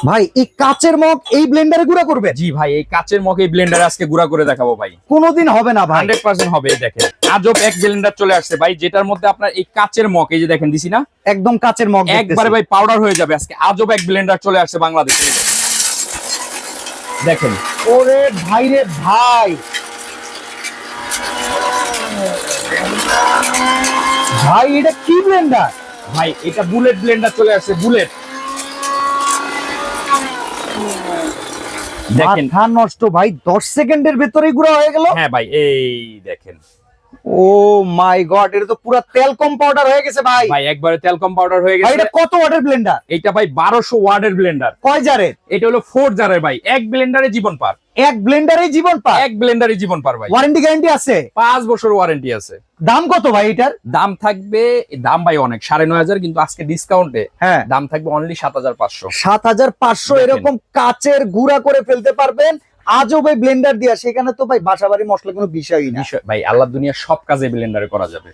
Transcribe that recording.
ভাই এই কাচের মগ এই ব্লেন্ডারে গুঁড়া করবে? জি ভাই, এই কাচের মগ এই ব্লেন্ডারে আজকে গুঁড়া করে দেখাবো ভাই। কোনোদিন হবে না ভাই। 100% হবে। এই দেখেন আজব এক ব্লেন্ডার চলে আসছে ভাই, যেটার মধ্যে আপনার এই কাচের মগ, এই যে দেখেন দিছি না, একদম কাচের মগ একবারে ভাই পাউডার হয়ে যাবে আজকে। আজব এক ব্লেন্ডার চলে আসছে বাংলাদেশে, দেখেন। ওরে ভাই রে ভাই, ভাই এটা কি ব্লেন্ডার? ভাই এটা বুলেট ব্লেন্ডার চলে আসছে, বুলেট। দেখেন মাথা নষ্ট ভাই, 10 সেকেন্ডের ভেতরেই গুঁড়া হয়ে গেল। হ্যাঁ ভাই, এই দেখেন। ও মাই গড, এটা তো পুরো তেল কম পাউডার হয়ে গেছে ভাই। ভাই একবারে তেল কম পাউডার হয়ে ভাই গেছে। এটা কত ওয়াটের ব্লেন্ডার? এটা ভাই 1200 ওয়াটের ব্লেন্ডার। কয় জারের? এটা হলো 4 জারের ভাই। এক ব্লেন্ডারে জীবন পার, এক ব্লেন্ডারে জীবন পার? এক ব্লেন্ডারে জীবন পার ভাই। ওয়ারেন্টি গ্যারান্টি আছে? 5 বছর ওয়ারেন্টি আছে। দাম কত ভাই এটার? দাম থাকবে, দাম ভাই অনেক, 9500, কিন্তু আজকে ডিসকাউন্টে হ্যাঁ, দাম থাকবে অনলি 7500। 7500 দেখেন। এরকম কাচের গুঁড়া করে ফেলতে পারবেন আজও ভাই ব্লেন্ডার দিয়া। সেখানে তো ভাই বাসাবাড়ি মশলা কোনো বিষয়ই না। ভাই আল্লাহ দুনিয়া সব কাজে ব্লেন্ডারে করা যাবে।